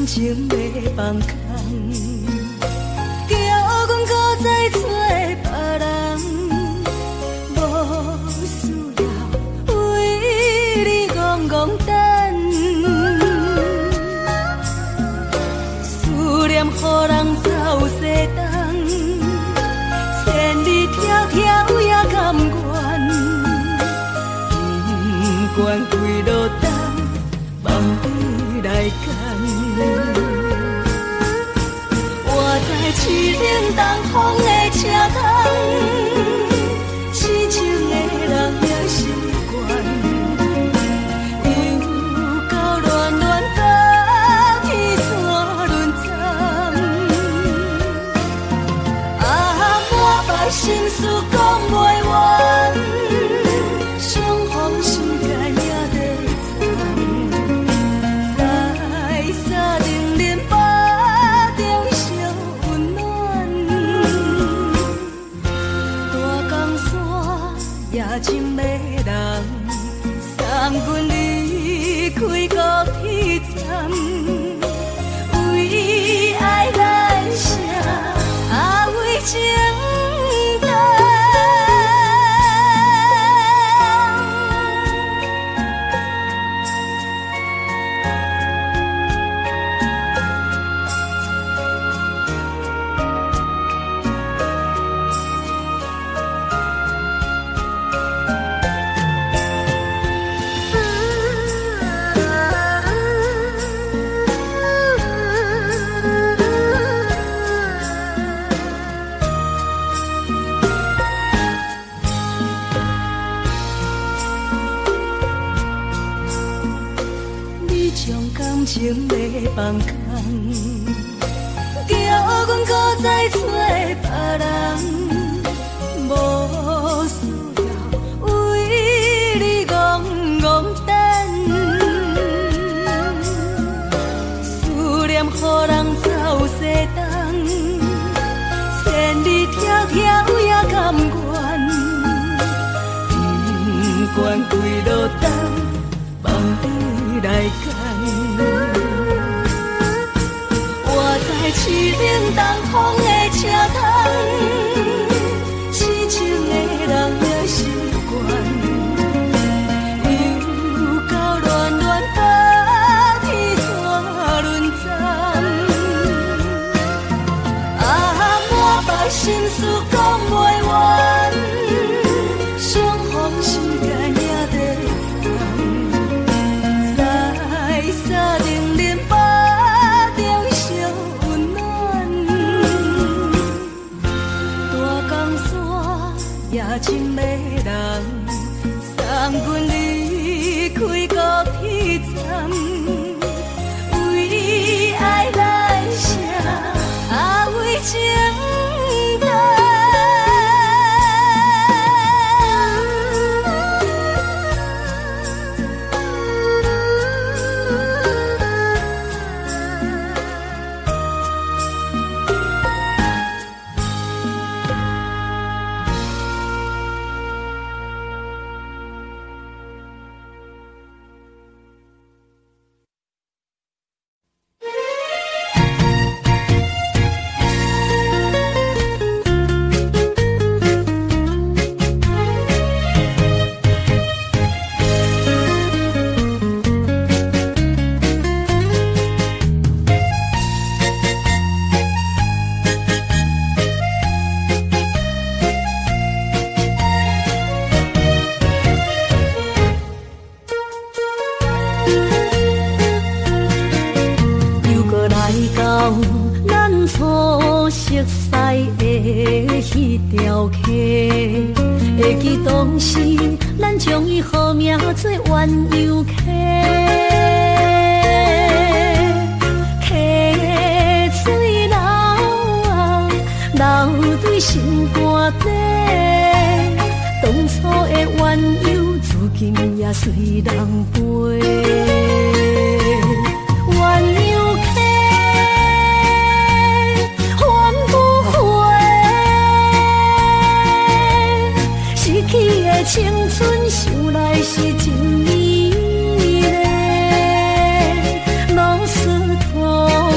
情要放空，叫阮搁再找别人，无需要为你戆戆等，思念予人走西东，千里迢迢也甘愿，不管几路灯，梦里来赶。我在市顶东风的车窗，痴情的人也习惯，又到乱乱甲天山轮站。啊，满腹心事讲袂完，相逢时间也在藏，在沙定林巴中烧温暖。大江山夜深的人，送阮离开高铁站，为爱来声，为情重。感情要放空，叫阮搁再找别人，无需要为你戆戆等，思念予人走西东，千里迢迢也甘愿，不管几路灯，梦里来赶。我在市顶东风的车窗，痴情的人也习惯，又到乱乱甲天山轮站。啊，满腹心事讲袂完，相逢时间也在藏，在沙定林巴中烧温暖。大江山夜深的人，送阮离开高铁站，为爱来声，为情重。会记当时，咱将伊号名做鸳鸯溪，溪水流啊，流对心肝底。当初的鸳鸯，至今也随人陪。鸳鸯溪，翻不回。逝去的青春，想来是真美丽。老师徒。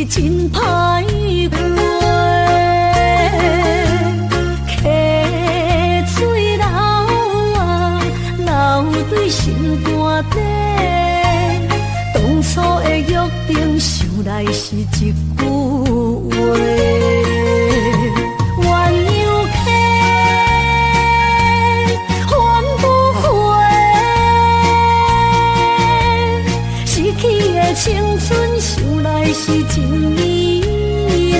真歹过。溪水流啊，流对心肝底。当初的约定，想来是一句话。青春想来是真美丽，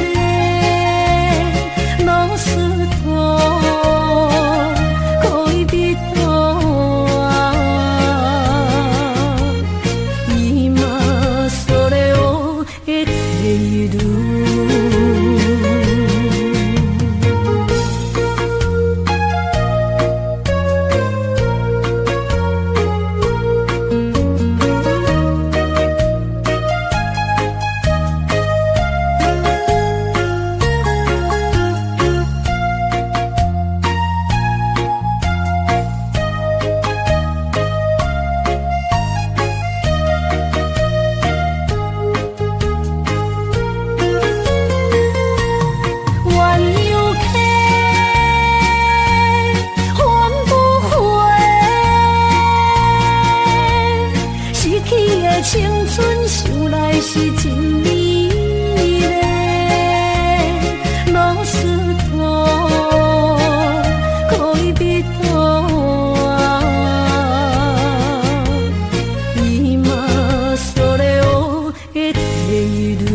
老师徒可以比多啊，今それを得ている。青春想来是真美丽，老师徒可以比多啊，今それを得ている。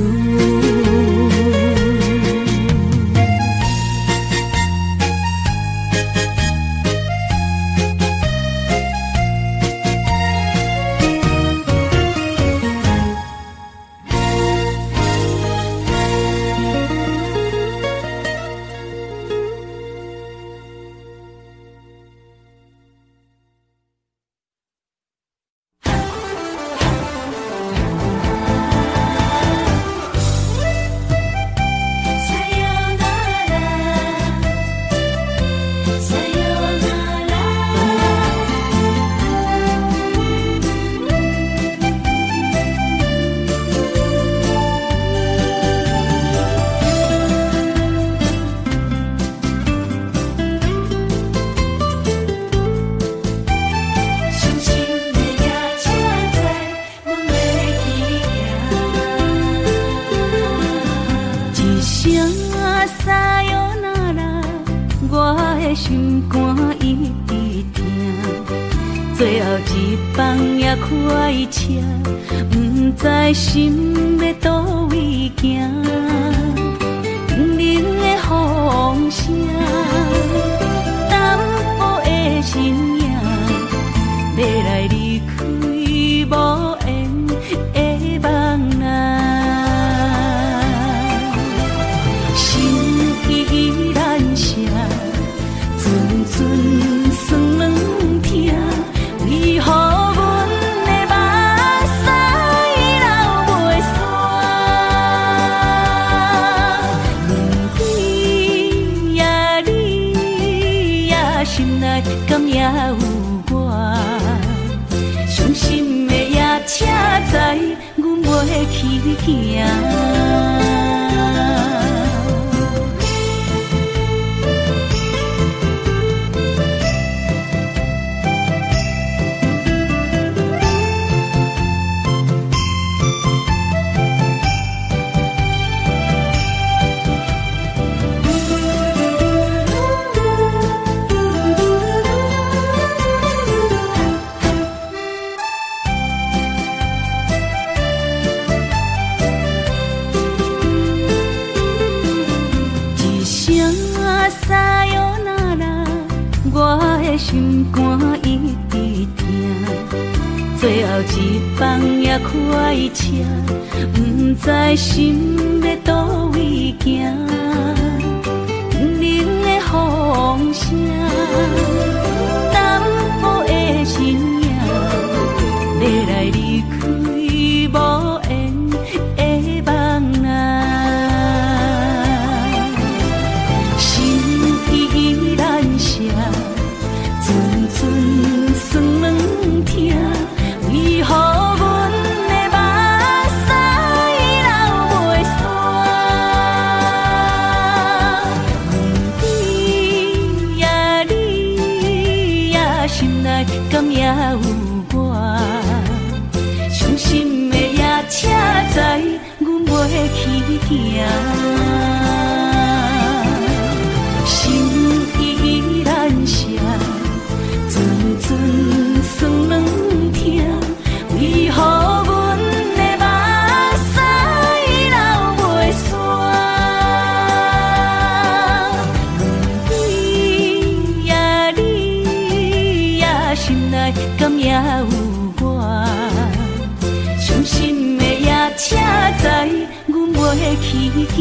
心肝一直疼，最后一放也开车，不知心要倒位行。冷冷的风声，淡薄的身影，要来离开无缘的梦啊，心依然舍。阵阵酸软疼，为何阮的目屎流袂煞？问你呀，你呀，心内敢也有我？伤心的夜车载，阮袂去行。心肝一直疼，最后一放也开车，不知心要倒位行。冷冷的风声，淡薄的身影，要来离开无缘的梦啊，心依然舍。阵阵酸软疼，为何阮的目屎流袂煞？去行，心依然舍，阵阵酸软痛，为何阮的目屎流袂煞？你呀，心内敢也有我？伤心的也车载，阮袂去行。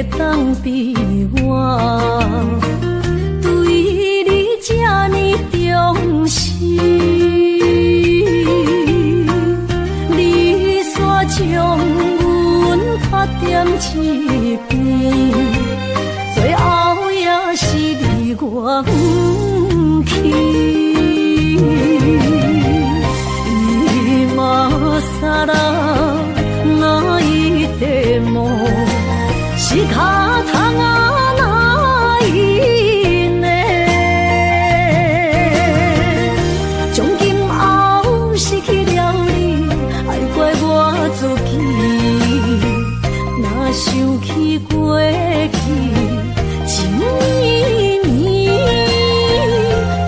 会当比我对你这呢重视，你煞将阮拍点一边，最后也是你我不去。今ら泣いても仕方がないね。从今后失去了你，爱怪我自己。若想起过去情绵绵，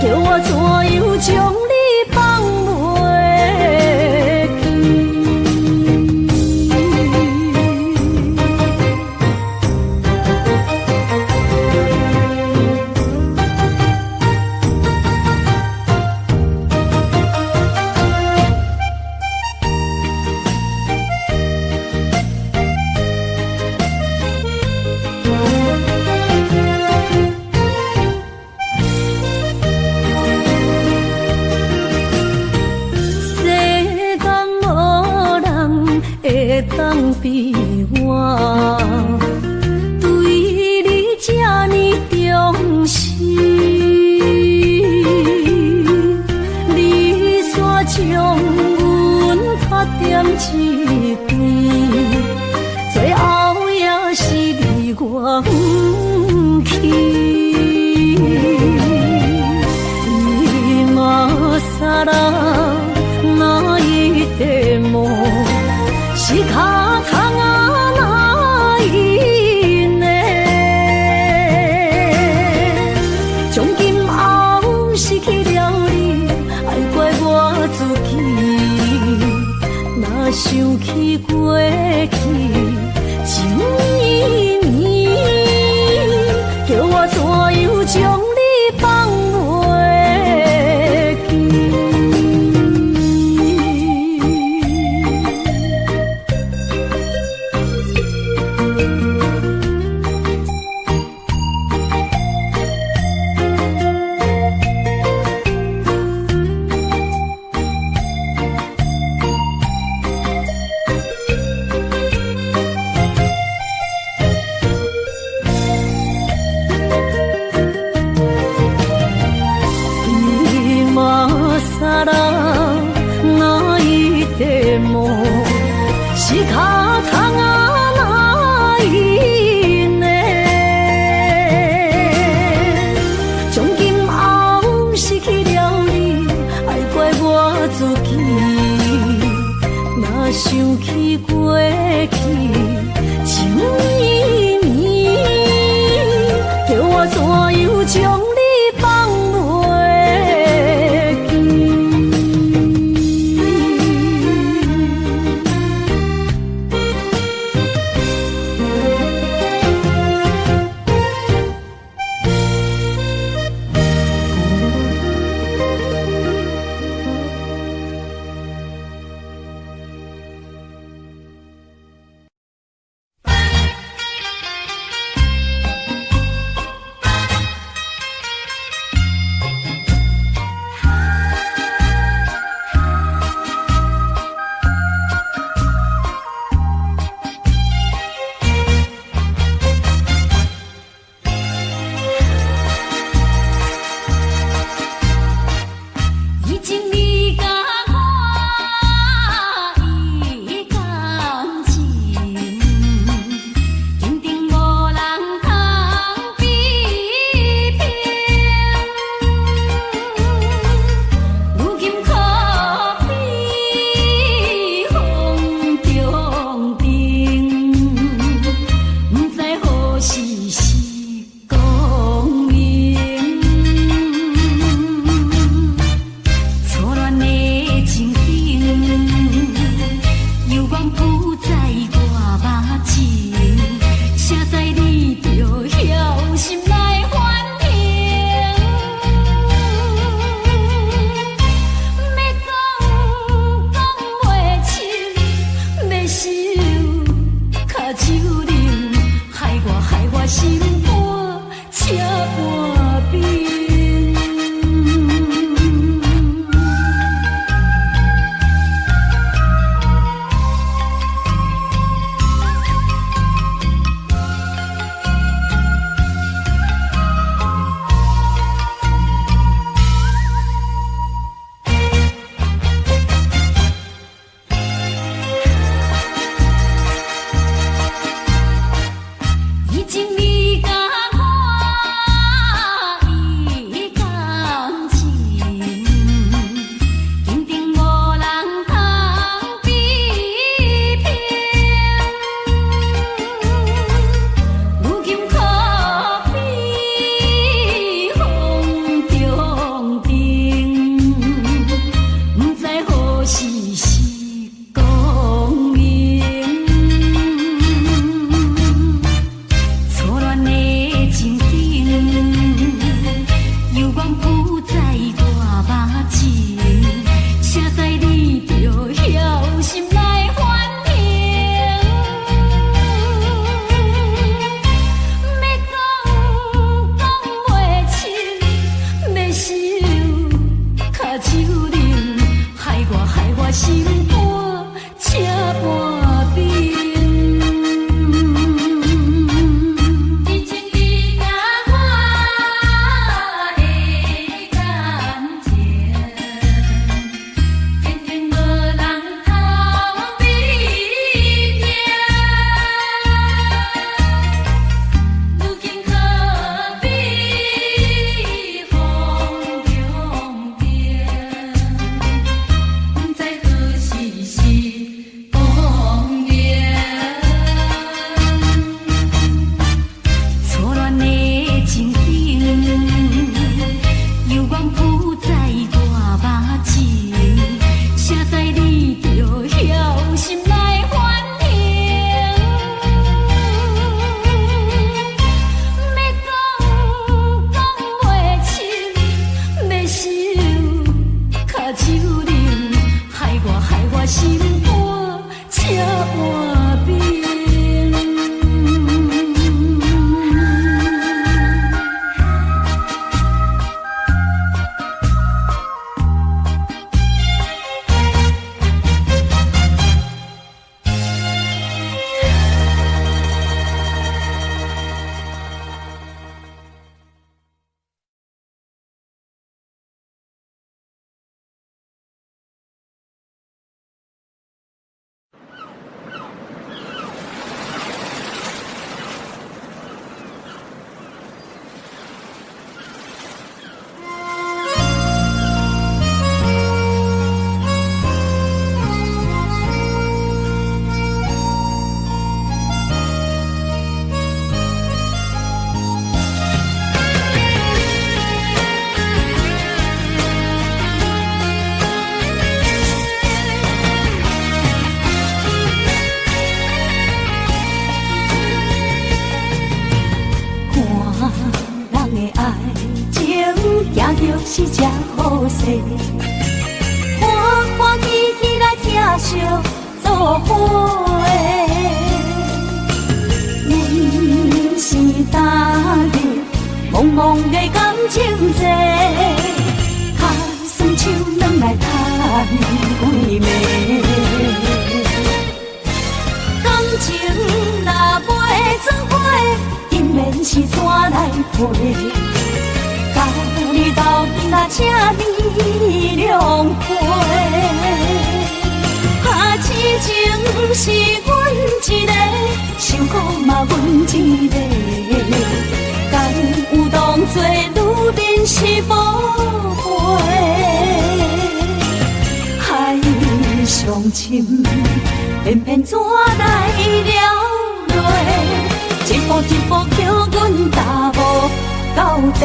叫我怎样将你放袂记？当比我对你这呢重视，你煞将阮拍点一边，最后也是你我不去。今ら泣いても仕方がないね。从今后失去了你，爱怪我自己。若想起过去情绵绵，叫我怎样将你放袂记？仕方がないね。从今后失去了你，爱怪我自己。若想起过去情绵绵，叫我怎样将你放袂记？是光明，错乱的情景，犹原浮在我目前，写在你着晓心来反省。要讲袂清，要想脚手冷，害我心肝车半冰。以前你甲我的感情，偏偏无人通比听。如今可比风中变，不知何时是光明。错乱的情景，犹原浮在我目前，写在你着晓心来反省。要讲袂清，要想脚手冷，害我心肝车半冰。看人的爱情，行着是这好势，欢欢喜喜来疼惜做伙的。人生踏入茫茫的感情债，脚酸手软来叹几暝。感情若袂做伙，因免是怎来陪？甲你斗阵啊，请你谅解。啊，痴情是阮一个，伤苦嘛阮一个。敢有当作女人是无悔？海上深，偏偏怎来了落？一步一步叫阮踏无到底。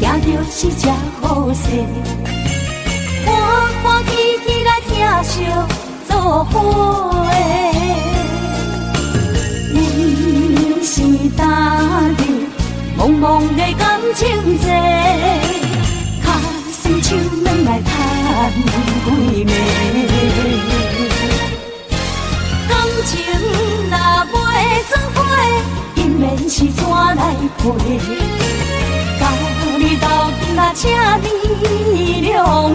行着是这好势，欢欢喜喜来疼惜做伙的。人生踏入茫茫的感情债，脚酸手软来叹几暝。感情若袂做伙，因免是怎来陪？甲你斗阵啊，请你谅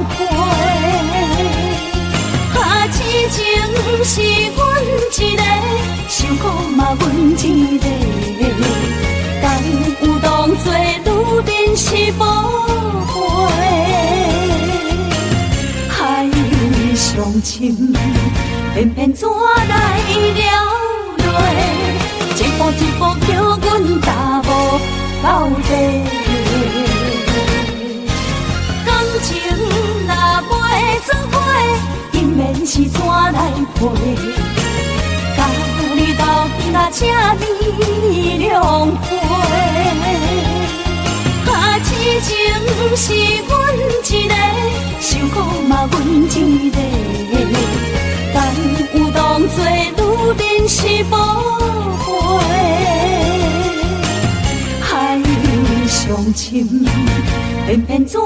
解。啊，痴情是阮一个，伤苦嘛阮一个。敢有当作女人是无悔？深，偏偏怎来了落？一步一步叫阮踏无到底。感情若袂做伙，永免是怎来陪？甲你斗阵啊，这呢两陪。痴情是阮一个，受苦嘛阮一个，但有当作女人是无悔。海上深，偏偏怎来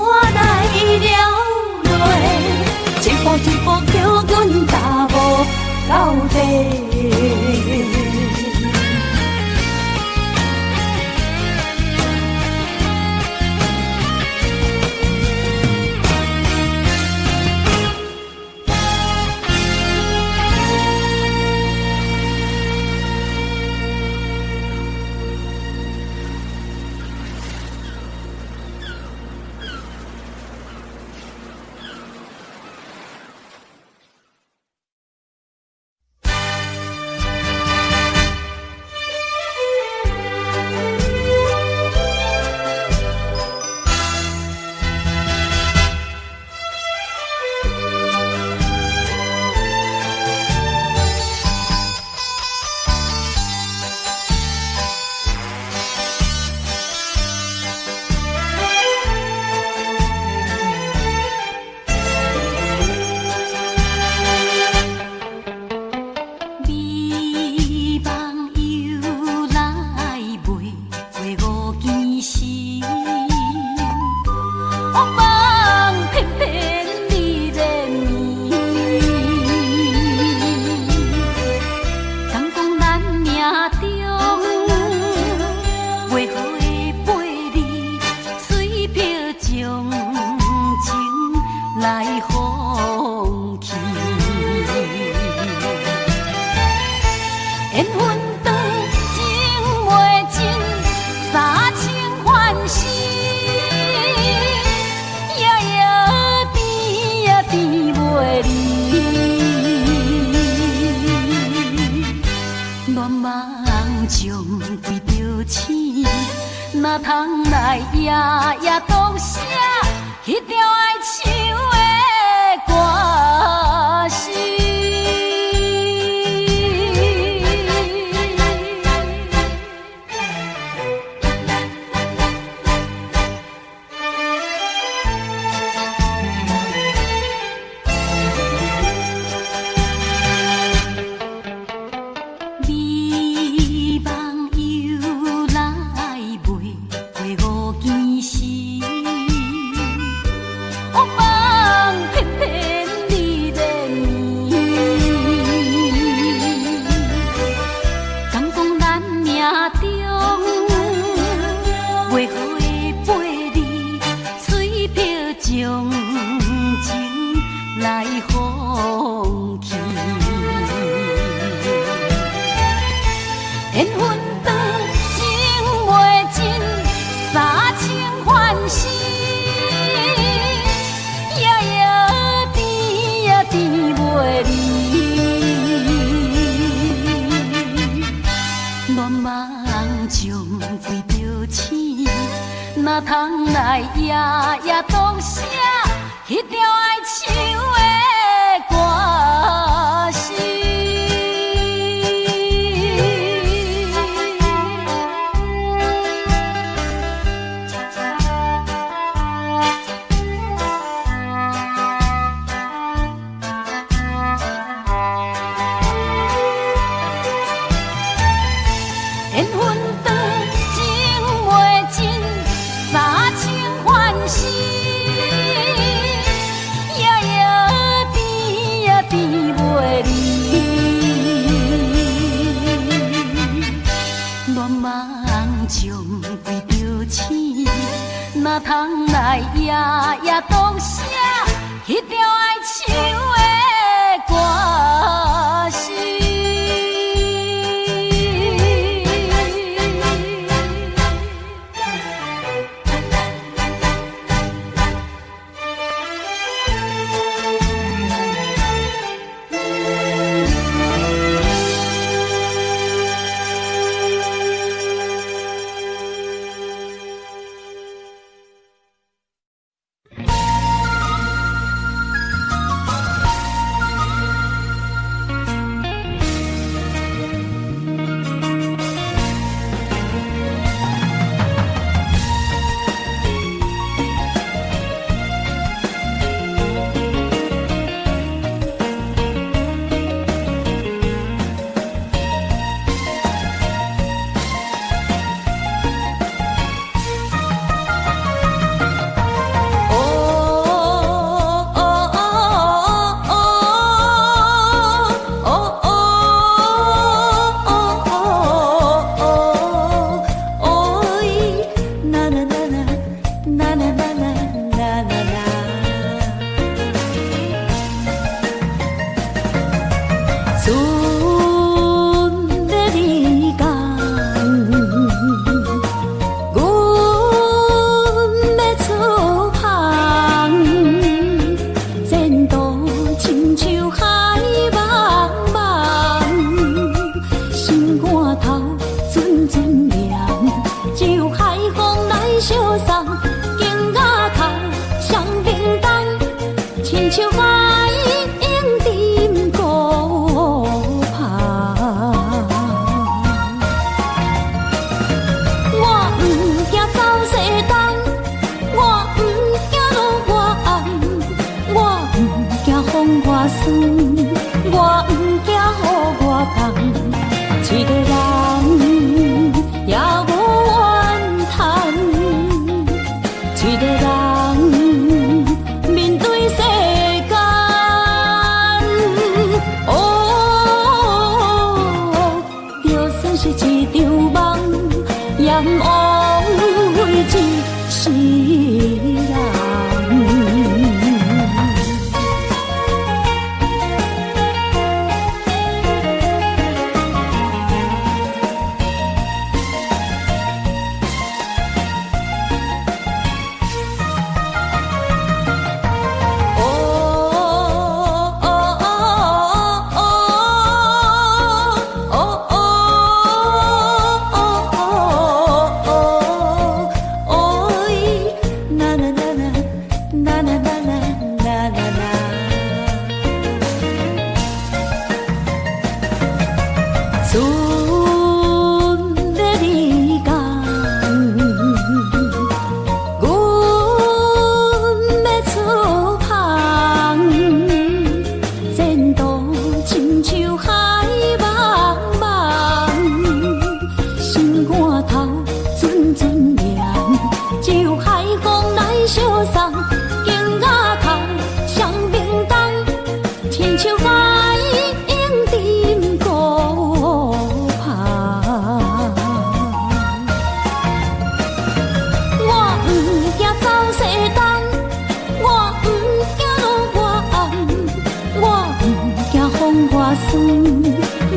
了落？一步一步叫阮踏无到底。哪通来夜夜读写迄条爱唱的歌词？哪通来夜夜读写迄条爱唱的歌词？缘分长，情袂尽。三情欢喜，夜夜甜呀甜袂离。乱梦中为着醒，哪通来夜夜读写迄条爱唱的歌词？花酸，我不惊予我放，一个人也无怨叹，一个人面对世间，就算是一场梦，也不枉费一世人。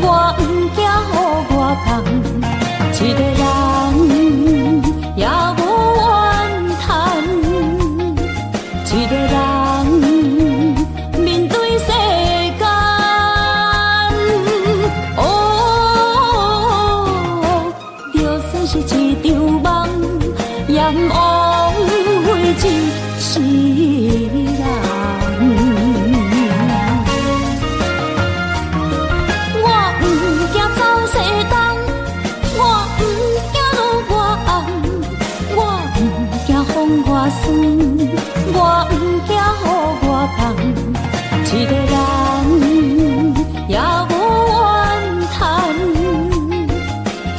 我不惊予我放，一个人也无怨叹，一个人面对世间，就算是一场梦，也不枉费一世人。我酸，我不惊予我放，一个人也无怨叹，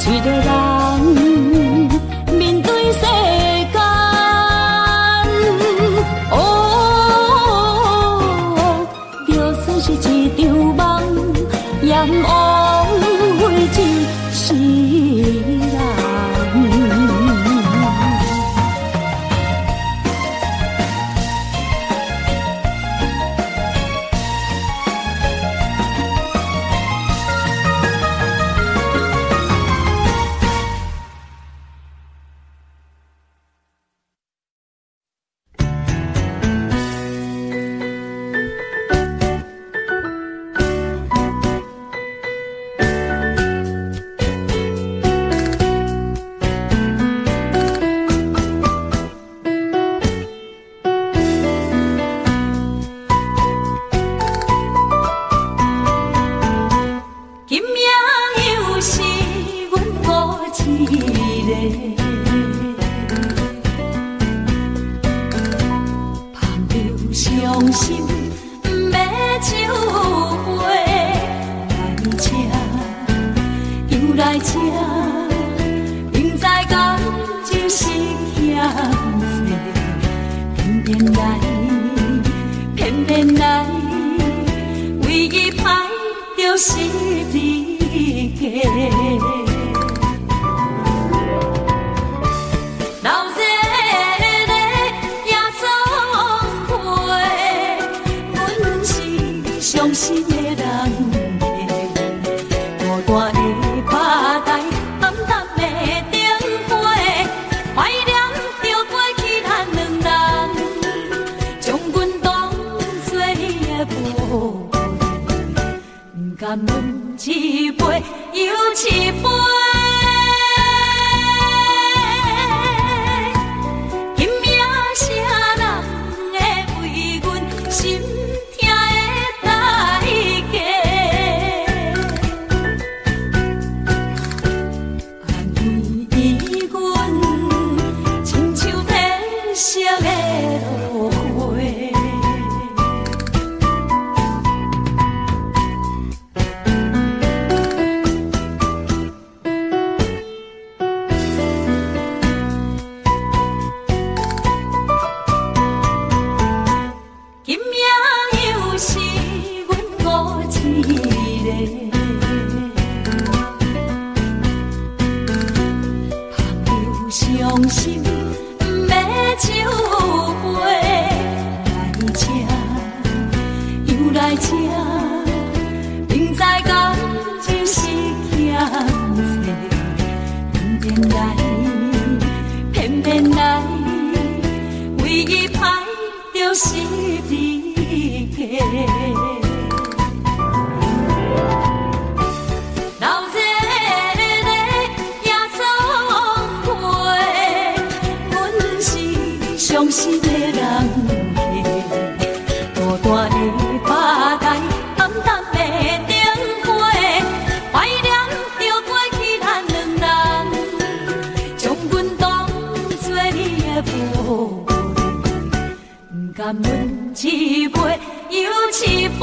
一个人面对世间，就算是一场梦，也不枉费一世人。甘问一杯又一杯，今夜啥人会为阮心痛的代价？安慰阮，亲像褪色的落花。朋友伤心不要酒杯，来吃又来吃，明知感情是欠债，偏来偏偏来，唯一歹就是你家。伤心的人家，孤单的吧台，暗淡的灯花，怀念着过去咱两人，将阮当作你的宝贝，不甘阮一杯又一杯。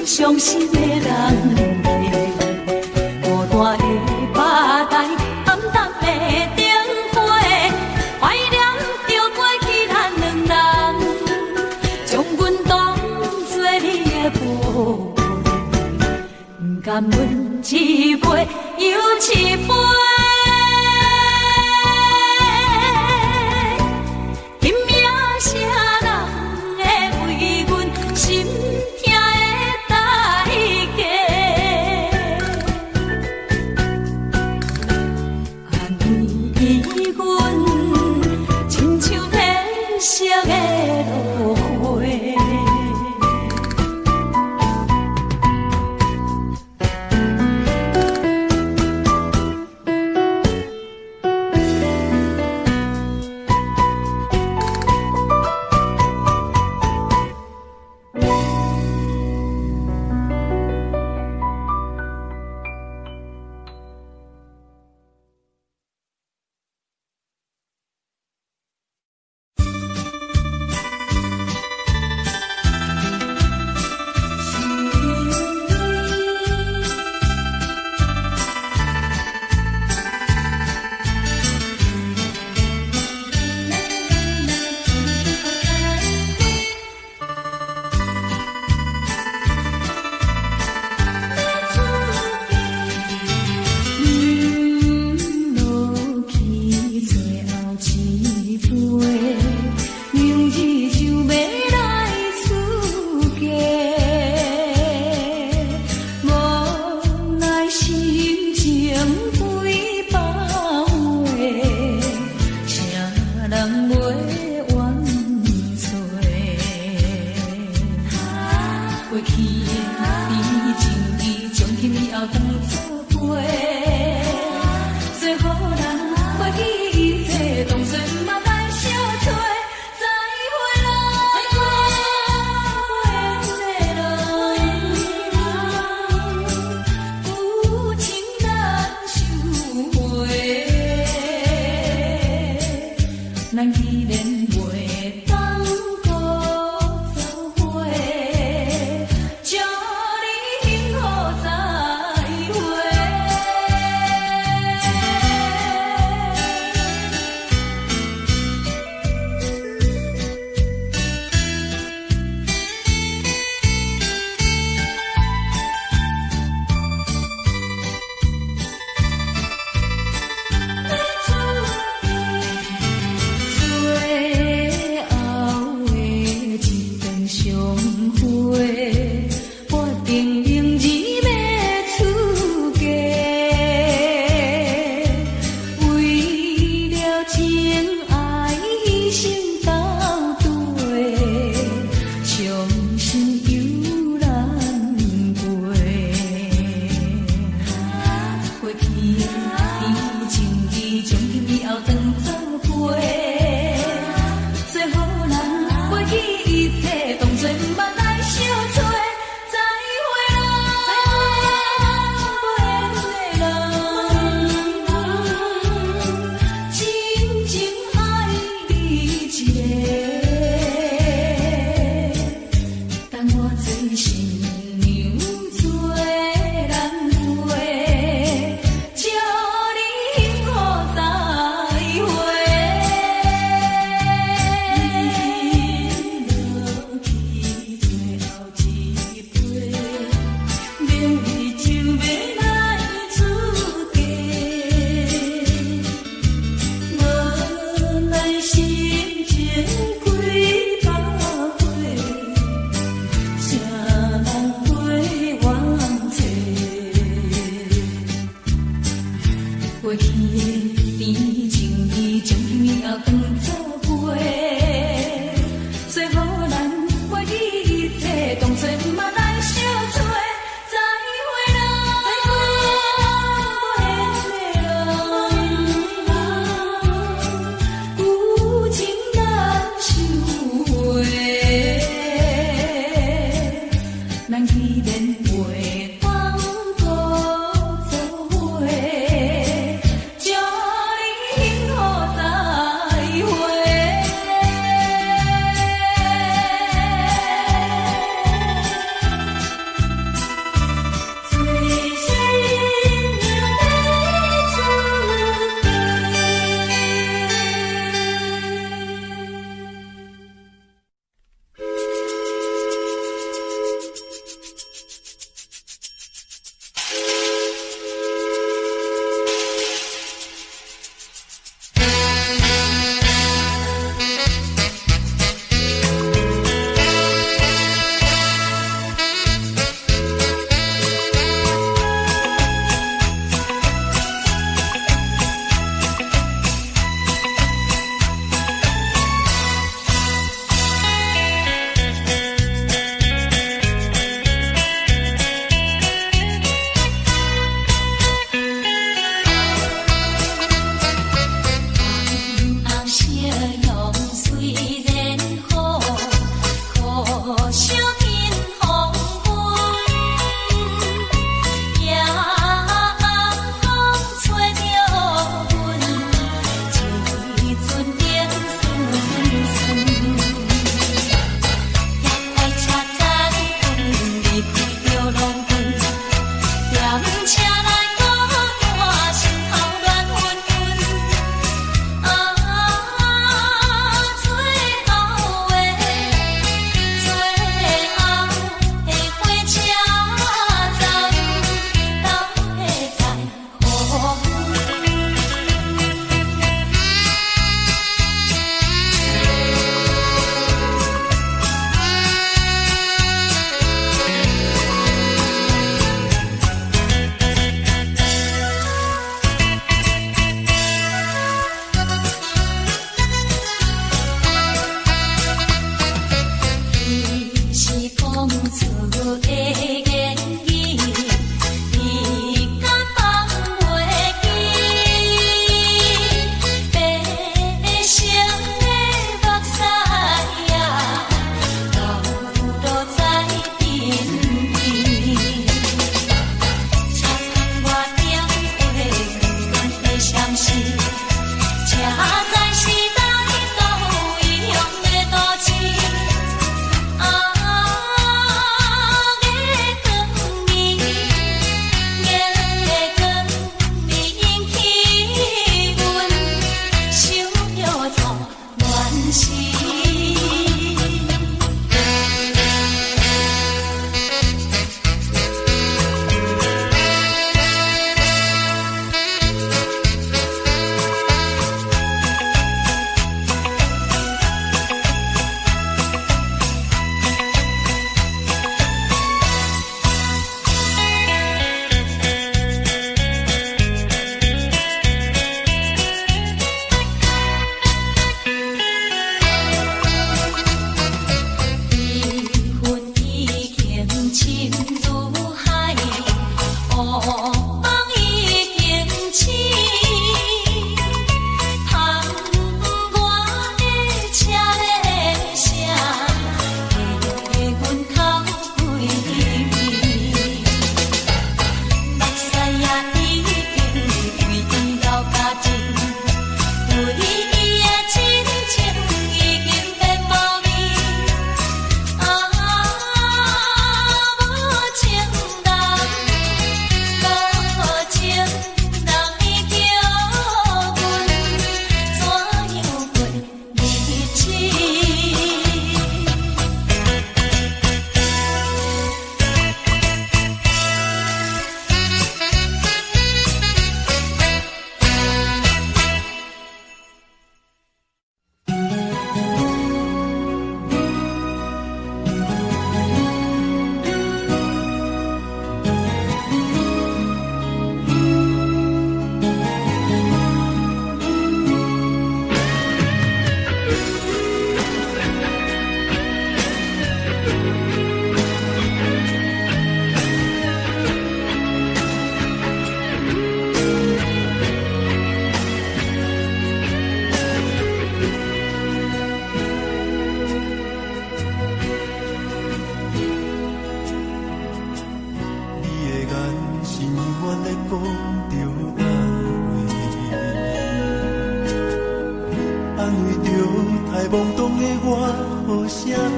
伤心的人家，孤单的吧台，暗淡的灯花，怀念着过去咱两人，将阮当作你的宝贝，不甘阮一杯又一杯。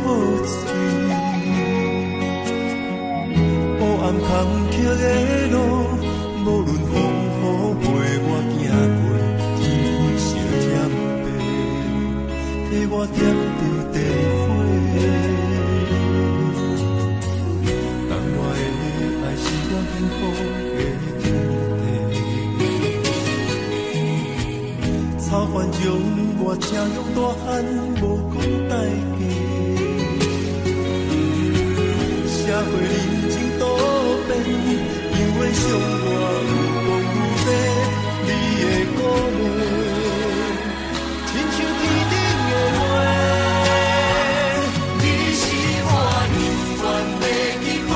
好醉。黑暗坎坷的路，无论风雨陪我行过，天昏烧渐白，替我点着灯火。当我的爱是我幸福的天地，草原将我车用大汉，无讲代价。社会人情多变，因为伤我有讲有白，你的鼓励，亲像天顶的花。你是我永远的机会，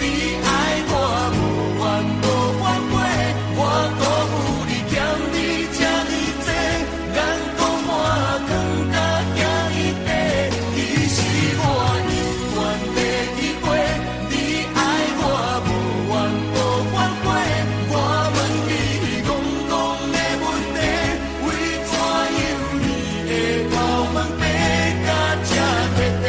你爱我无怨无反悔，我辜负你欠你这呢多，眼光满光甲惊一地。你是我永远的机会，你爱我无怨无反悔，我问你戆戆的问题，为怎样你会头毛白甲这彻底？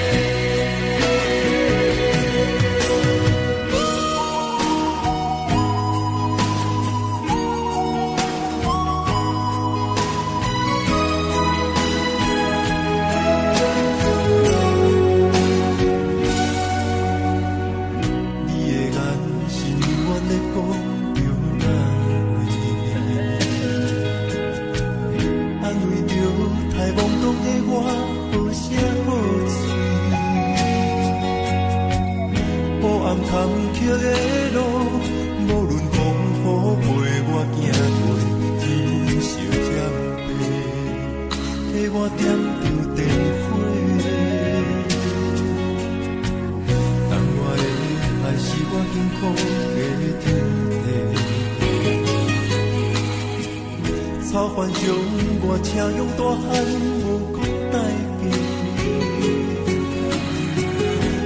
你的眼是永远在讲着安慰，安慰着太懵懂的我，好声好嘴。黑暗坎坷的路，无论风雨陪我行过，天昏烧渐白，替我点着灯火。当我的爱是我幸福的天地，草原将我车用大汉，无讲代价。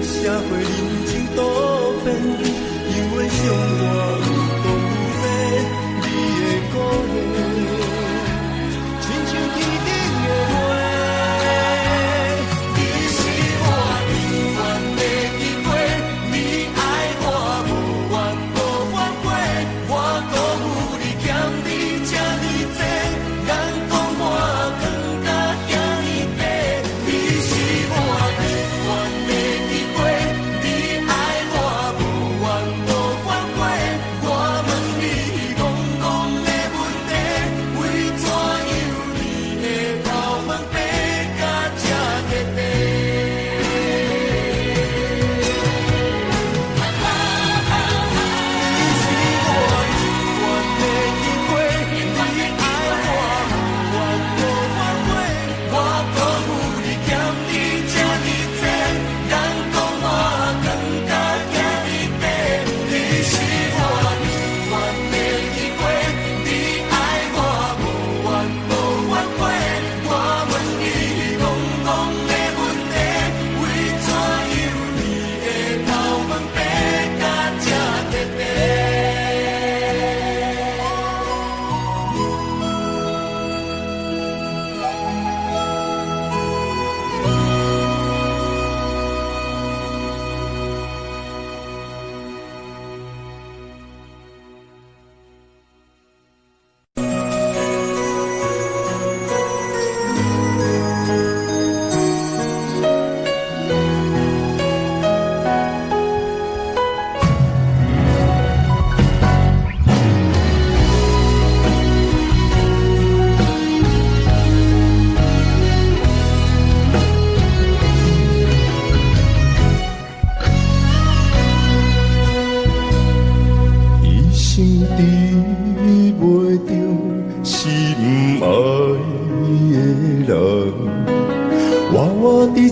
社会人情多变，因为伤我有讲有白，你的鼓励，亲像天顶的花。你是我永远的机会，你爱我无怨无反悔，我辜负你欠你这呢多，眼光满光甲惊一地。你是我永远的机会，你爱我无怨无反悔，我问你戆戆的问题，为怎样你会头毛白甲这彻底？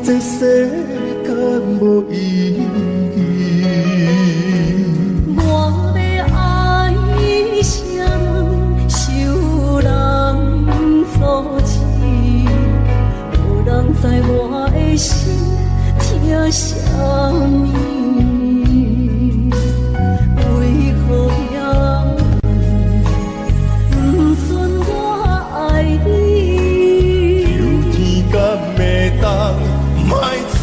这世间无意义。我要爱谁，受人所欺，无人知我的心疼啥物。为何要不准我爱你？有天敢会当莫错。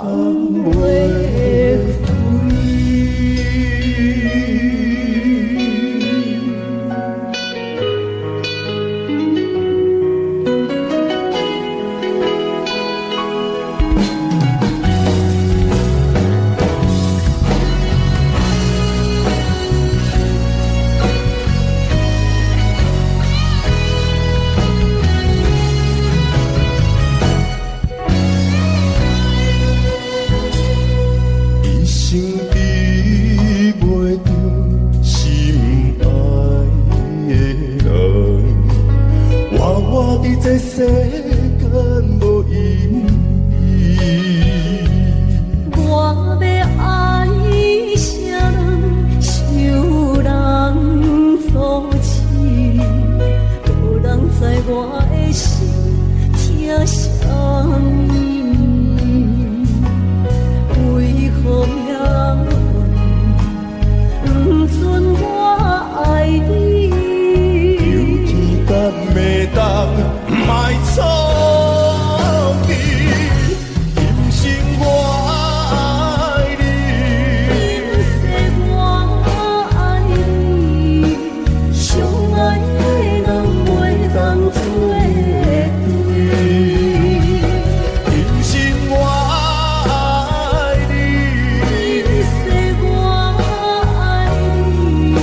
放袂开。这世间无意义，我要爱啥人，想人阻止，无人知我的心疼啥物，为何命运不准我爱你？有天敢袂当。卖错去，今生我爱你，今世我爱你，相爱的人袂当做对。今生我爱你，今世我爱你，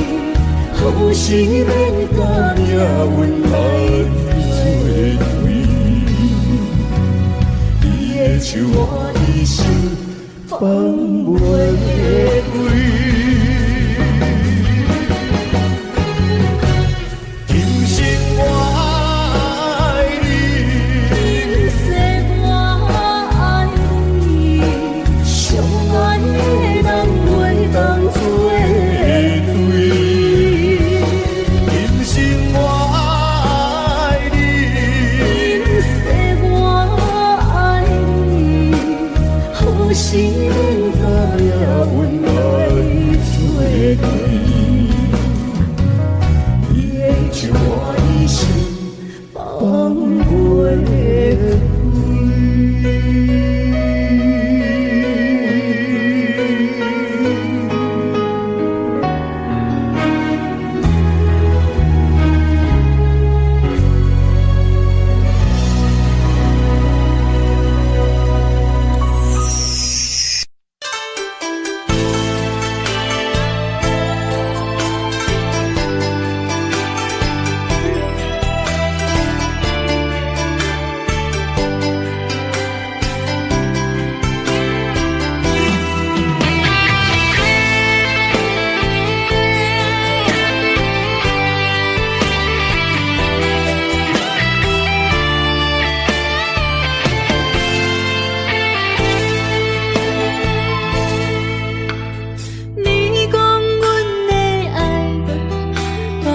好是免甲命运来。手我一生放袂开，今生我爱你，今世我爱你，相爱的人袂当做对。今生我爱你，今世我爱你。好是免甲命运来作对，你的手我一生放袂开。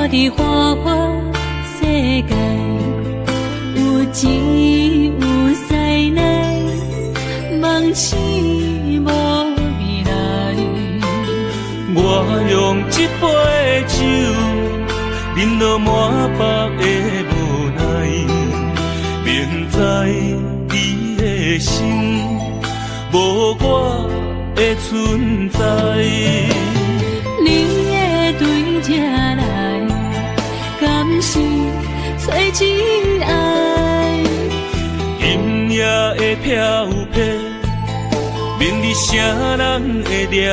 伫花花世界，有钱有势来，梦醒无未来。我用一杯酒，饮落满腹的无奈，明知伊的心无我的存在。你的对这来，敢是找真爱？音乐的飘飘，明日啥人会了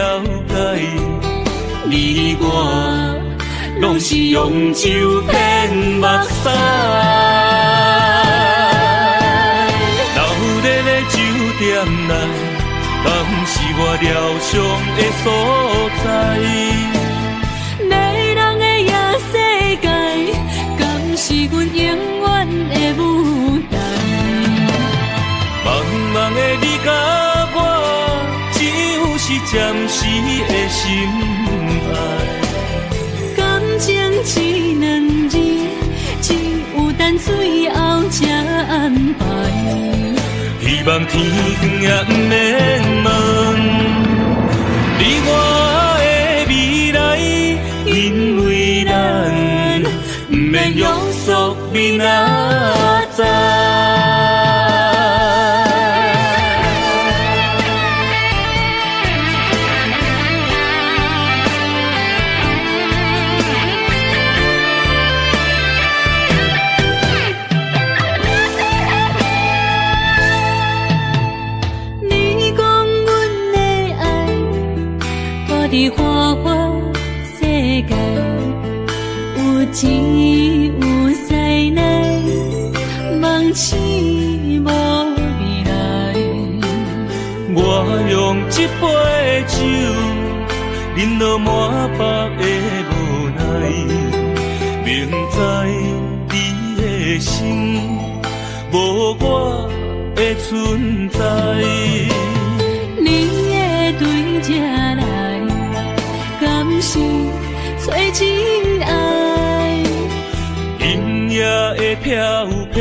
解？你我拢是用酒骗目屎，流热的酒店内，敢是我疗伤的所在？迷人的夜世界，敢是阮永远的舞台？茫茫的你甲我，只有是暂时的心爱。感情只两字，只有等最后才安排。希望天光也不免问，你我的未来，因为咱不免约束明仔载。为花花世界，有钱有才能，梦醒无未来。我用一杯酒，饮落满腹的无奈，明知你的心无我的存在。你的对这来，敢是找真爱？音乐的飘飘，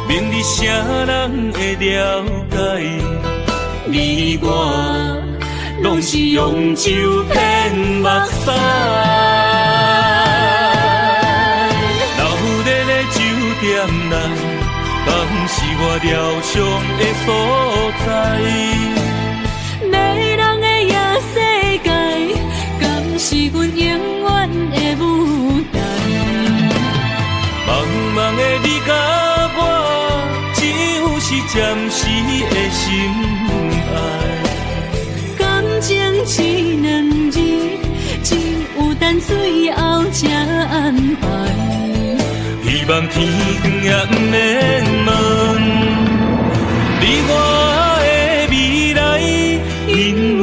明日啥人会了解？你我拢是用酒骗目屎，流热的酒店内，敢是我疗伤的所在？迷人的夜世界，敢是阮永远的舞台？茫茫的你甲我，只有是暂时的心爱。感情只两字，只有等最后才安排。希望天光也不免问，你我的未来，因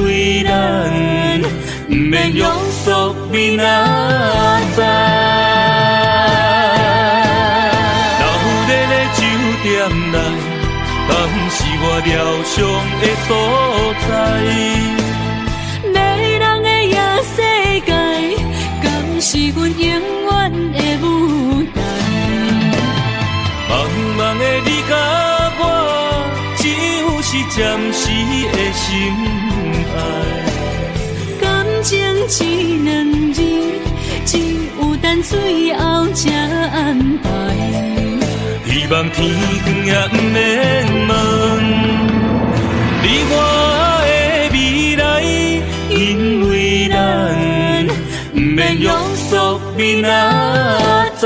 为咱不免约束明仔载。流热的酒店内，敢是我疗伤的所在？迷人的夜世界，敢是阮永远的舞台？茫茫的你甲我，只有是暂时的心爱。感情只两字，只有等最后才安排。希望天光也不免问，你我的未来，因为咱不免约束明仔载。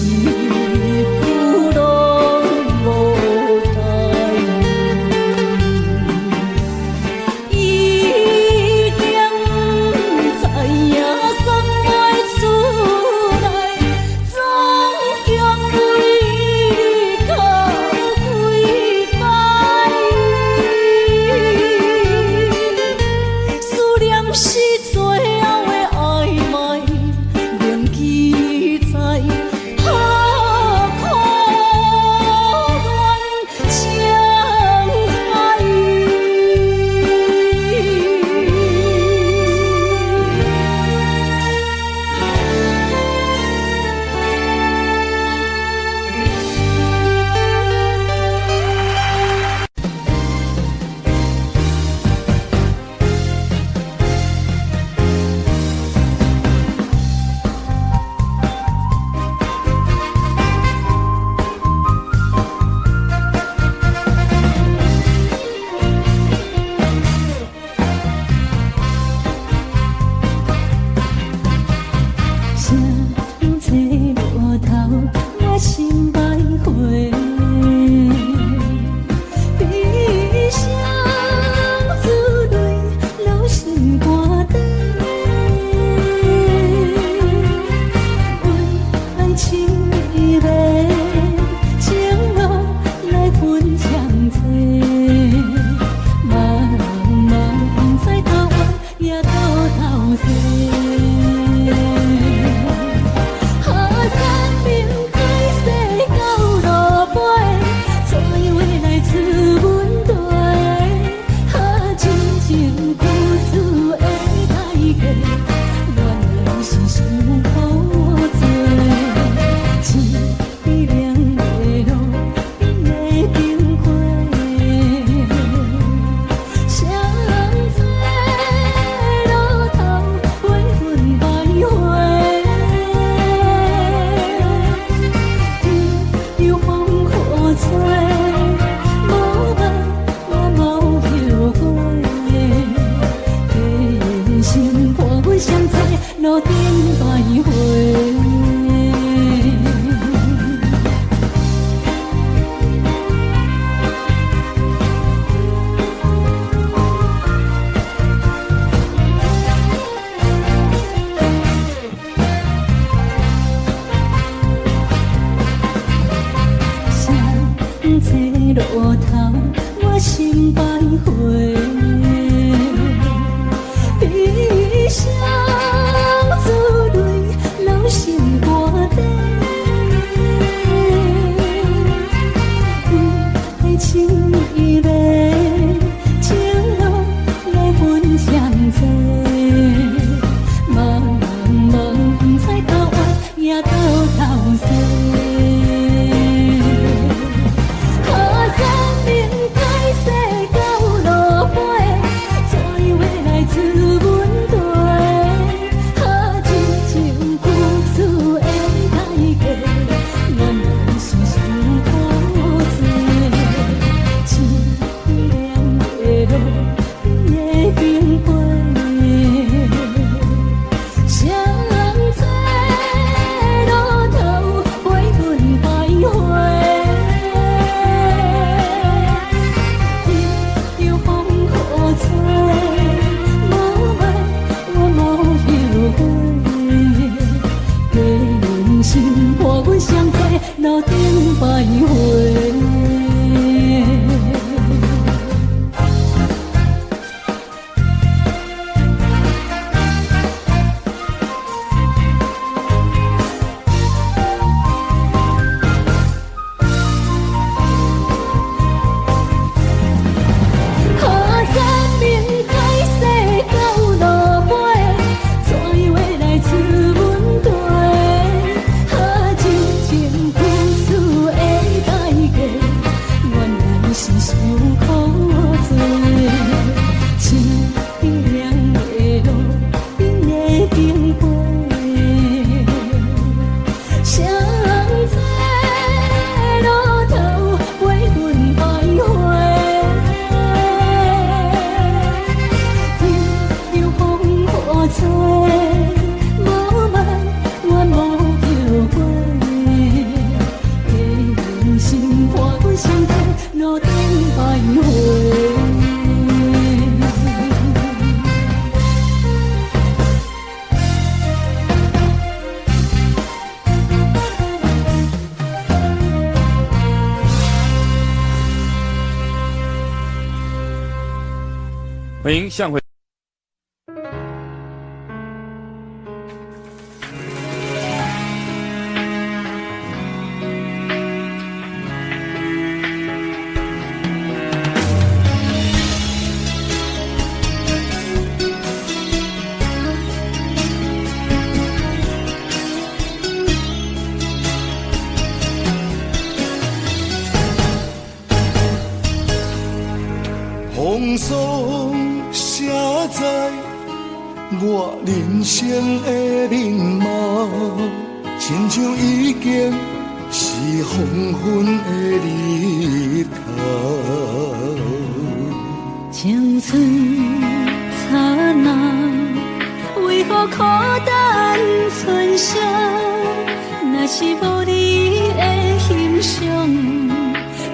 句拢无代。伊定知影送袂出来，总强为你靠几摆。思念是最后的暧昧，铭记在何苦怨情海。声吹落头，我心徘徊。悲伤珠泪流成歌底，为爱情依偎，情路来分相济。茫茫不知头弯也到头西。路顶徘徊。声吹落头，我心徘徊。悲伤珠泪流成歌底，爱情依偎，情路来分相济。茫茫不知头弯也到头西。路顶徘徊。苦欢迎向回。风霜写在我人生的面貌，亲像已经是黄昏的日头。青春刹那，为何孤单存剩？若是无你的欣赏，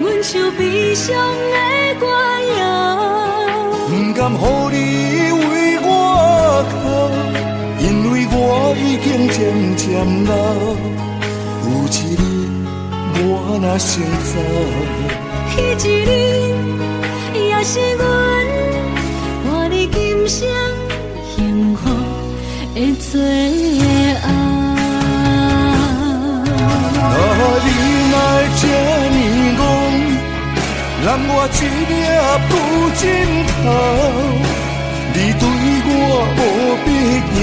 阮像悲伤的歌谣。不甘予你为我哭，因为我已经渐渐老。有一日我若先走，彼一日也是阮伴你今生幸福的最后。你若这呢戆，揽我一粒不尽头，你对我无必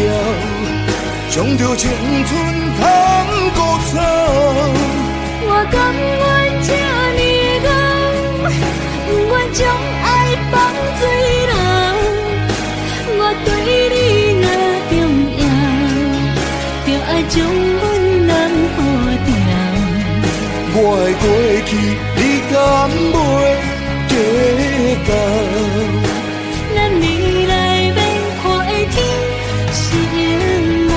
要，将着青春通孤草。我甘愿这呢戆，不愿将爱放水流。我对你若重要，就爱将阮人保掉。我的过去，你敢袂计较？咱未来免看的天是永远，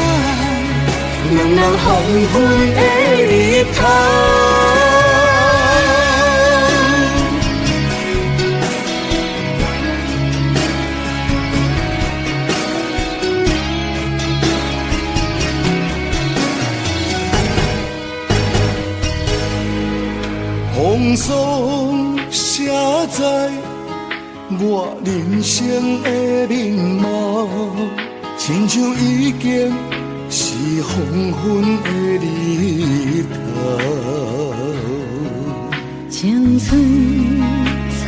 两人黄昏的日头。风霜写在我人生的面貌，亲像已经是黄昏的日头。青春刹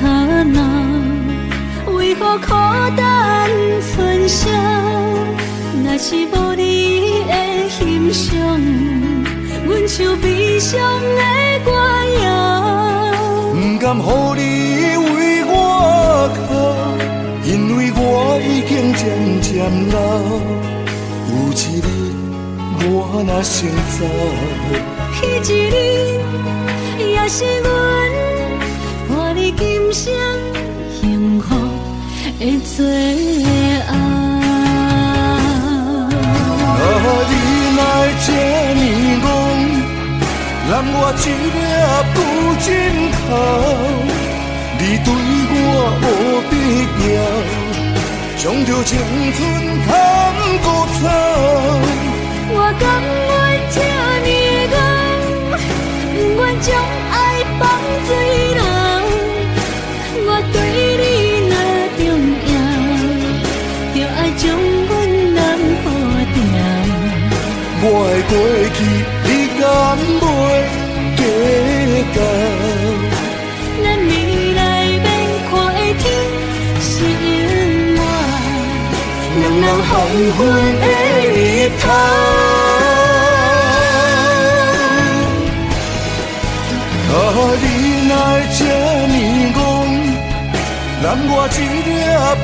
那，为何孤单存剩？若是无你的欣赏，阮像悲伤的歌谣。不甘予你为我哭，因为我已经渐渐老。有一日我若先走，彼一日也是阮伴你今生幸福的最后。你若这呢戆，揽我一粒不尽头，你对我无必要，将着青春通孤草。我甘愿这呢戆，不愿将爱放水流。我对你若重要，就爱将阮人保掉。我的过去，你敢袂计较？咱未来免看的天是永远，两人黄昏的日头。你若这呢戆，揽我一粒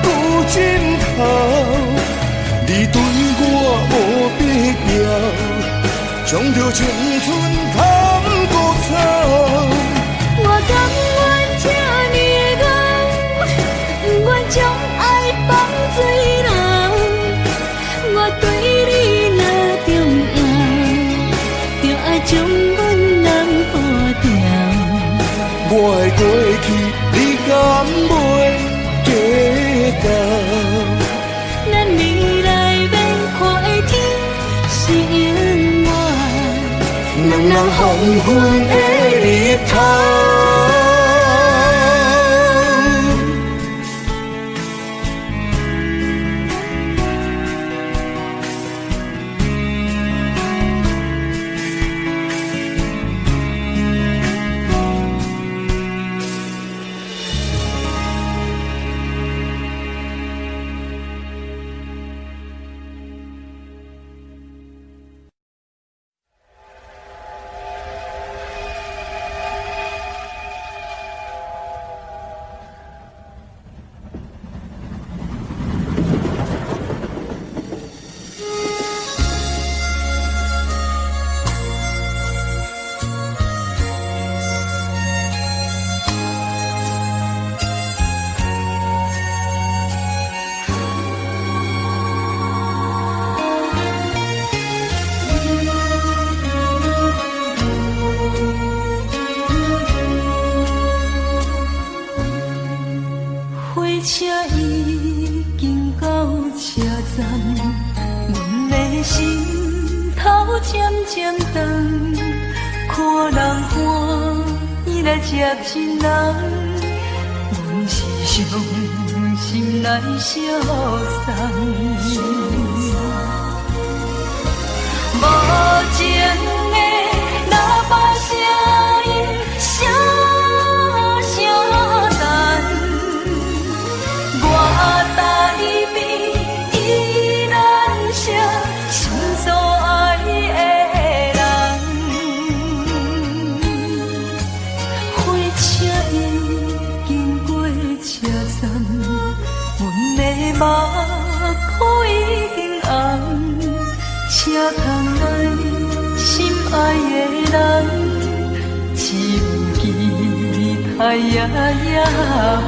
不尽头，你对我无必要，将着青春通孤草。我甘愿这呢戆，不愿将爱放水流。我对你若重要，就爱将阮人保掉。我的过去，你敢袂计较？咱未来免看的天是永远，两人黄昏的日头。渐渐长，看人欢喜来接亲人，阮是伤心来消送。无情的喇叭声音，声声淡，我台边依然写心所爱的人。火车已经过车站，阮的目眶已经红。车窗内心爱的人，只有期待夜夜梦。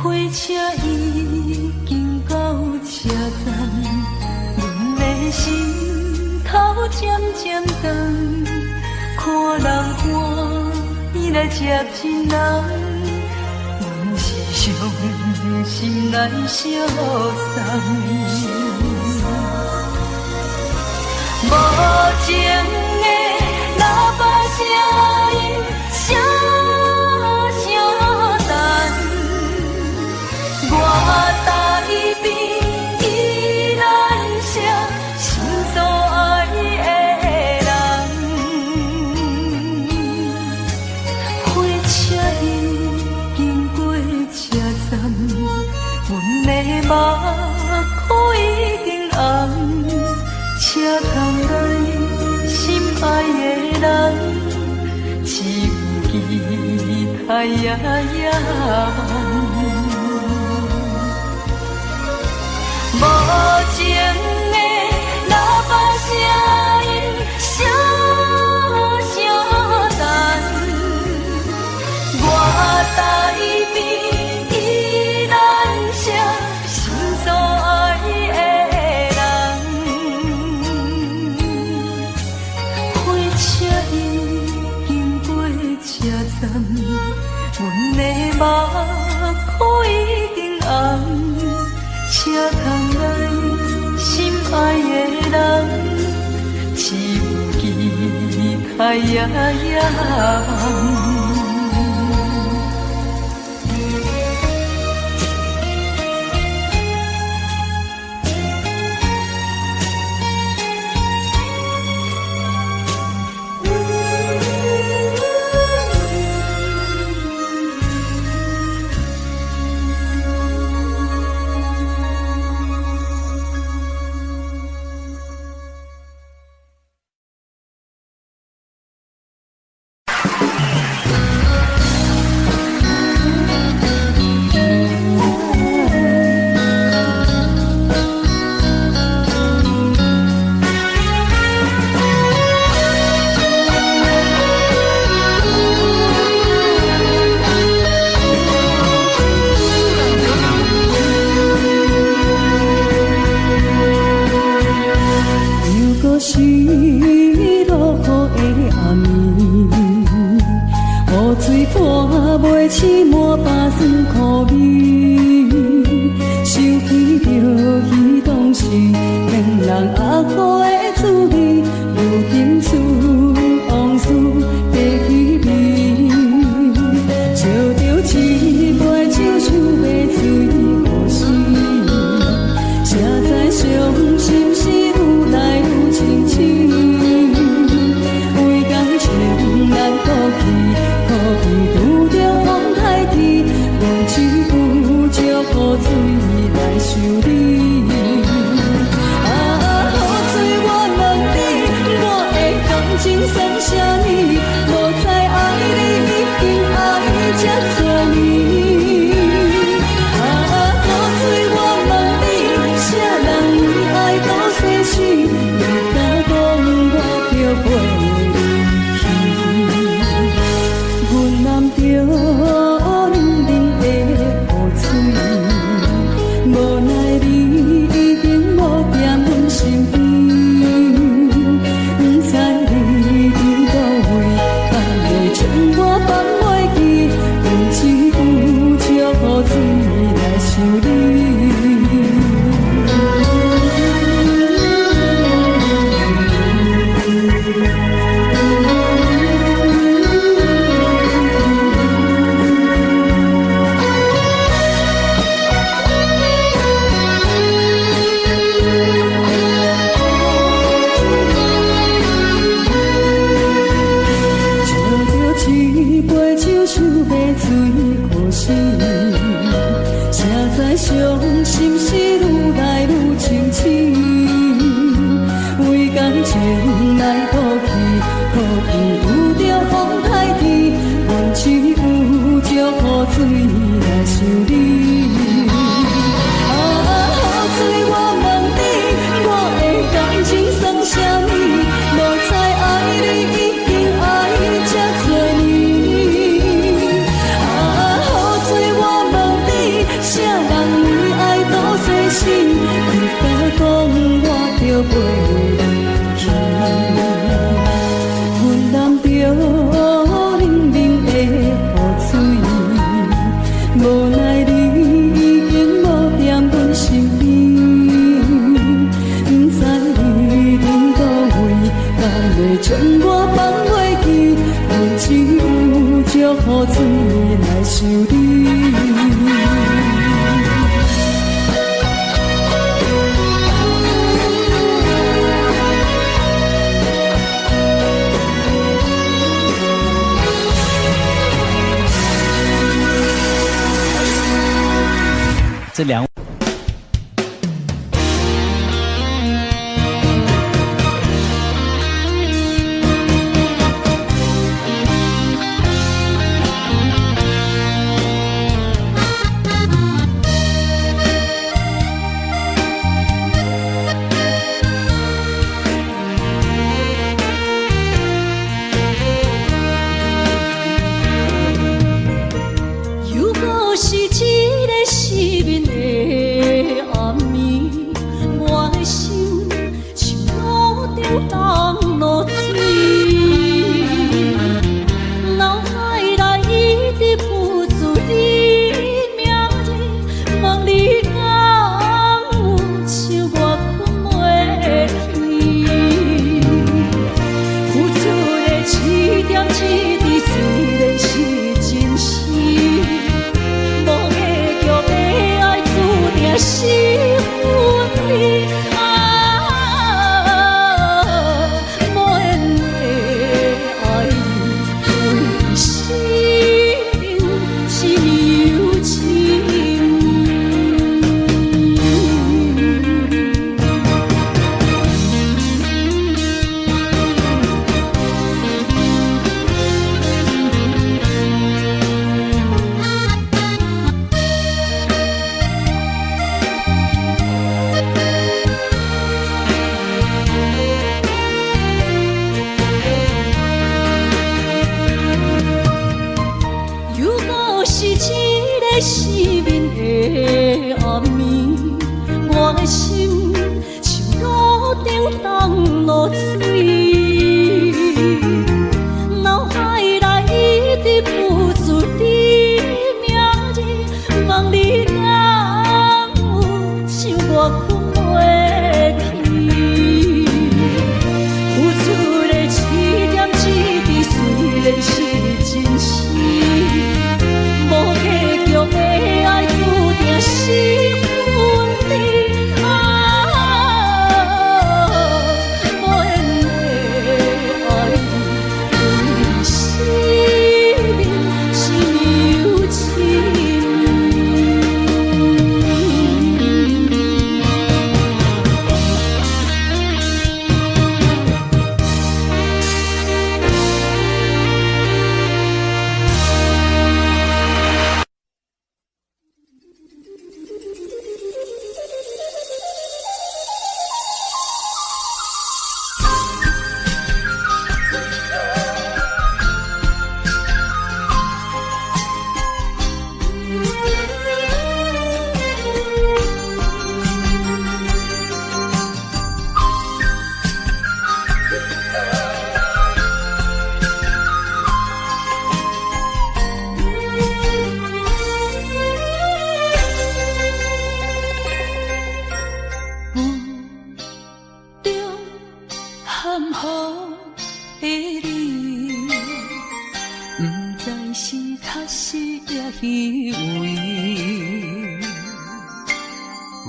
火车已经到车站，阮的心头渐渐长，看人欢喜来接亲人，阮是伤心来消送。无情的喇叭声音，声声淡。我台边依然写心所爱的人，火车已经过车站，阮的目眶已经红，车窗内心爱的人，只有期待夜夜梦。无情的喇叭声音，声声淡，我台边依然写心所爱的人。火车已经过车站，阮的目眶已经红。车窗内心爱的人，只有期待夜夜梦。水来修理。袂离去。阮淋着冷冷的雨水，无奈你已经无踮阮心里，不知你伫倒位，敢会将我放袂记？阮只有祝雨水来想你。这两如果是一个失眠的暗暝，我的心像落着东落水，脑海内一直浮出你名字，问你敢有像我困袂去？付出的一点一滴，虽然是真实。是分离啊，无缘的爱你，心是有情。失眠的暗暝，我的心像落着东落水，脑海内一直浮出你名字，问你敢有像我困袂去？付出的一点一滴，虽然是真实。无结局的爱，注定是分离啊！无缘的爱，对生命是有情。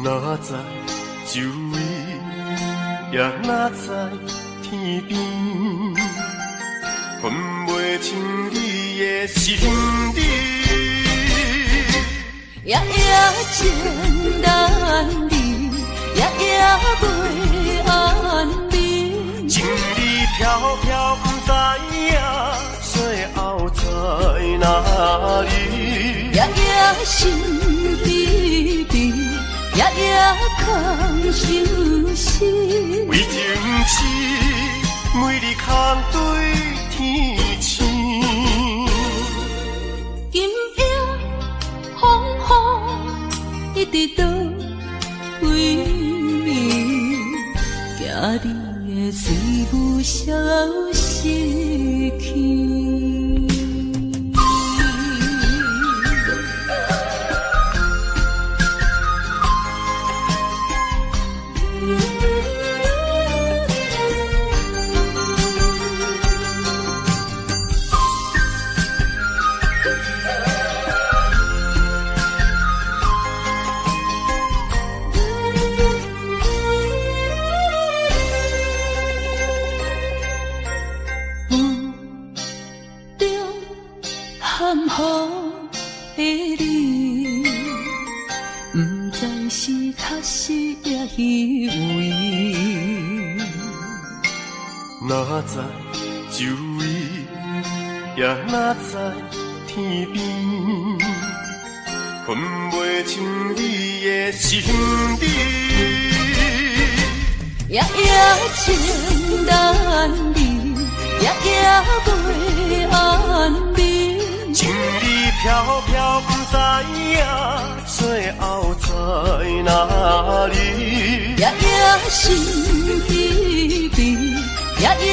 哪知周围，也哪知天边，分袂清你的心底。夜夜情难离，夜夜袂安眠。情意飘飘，不知影最后在哪里。夜夜心悲悲，夜夜空相思。为情痴，每日空对天星。今夜风雨一直倒位，行你的随舞消失去。哪知周围，也哪知天边，分袂清你的心底。夜夜情难离，夜夜袂安眠。情意飘飘，不知影最后在哪里。夜夜心依依。夜夜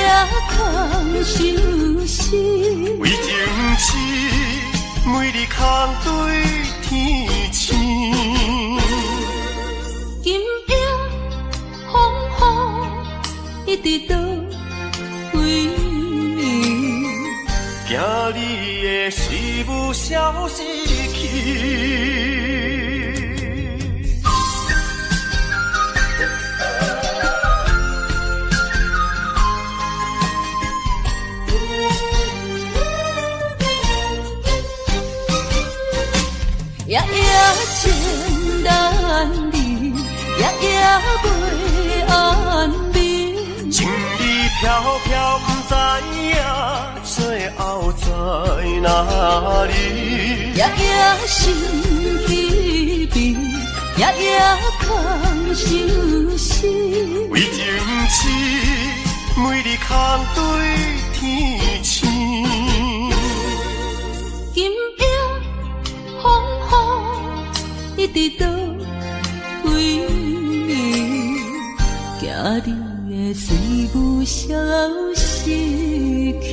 空相思，为情痴，每日空对天星。今夜风雨一直倒位，惊你的随舞消失去。夜夜情难离，夜夜袂安眠。情意飘飘，不知影最后在哪里。夜夜心依依，夜夜空相思。为情痴，每日空对天星。今夜一直倒位，惊你的随舞消失去。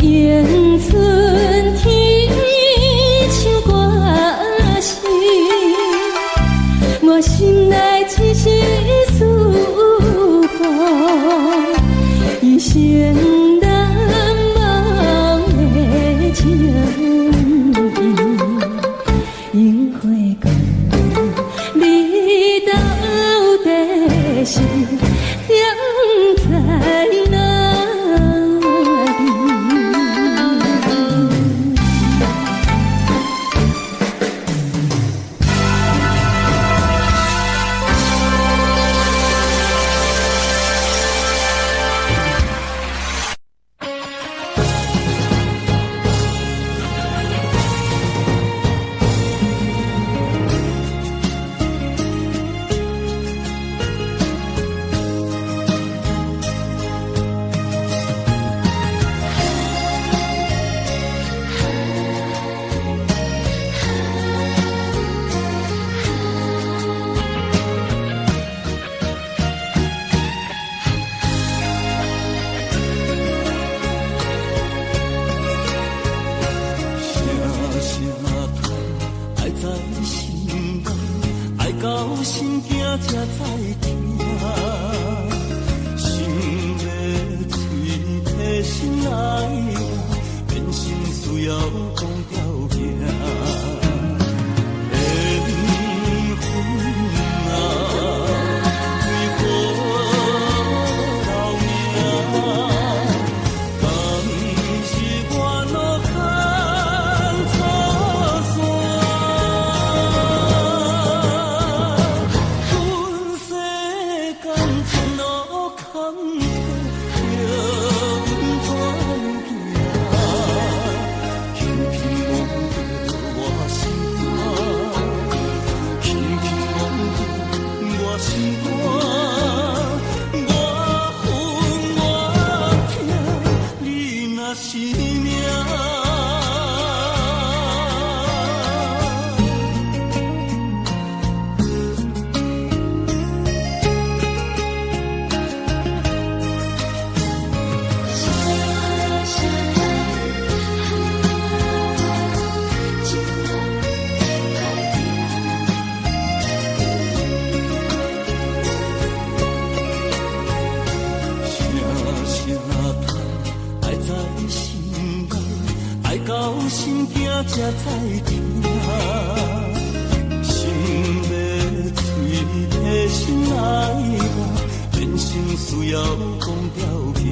烟春天像歌声，我心内只是思慕，一生难忘的情意。樱花讲，你到底是踮在哪里？才知听，心要碎的心爱我，人生需要讲条行。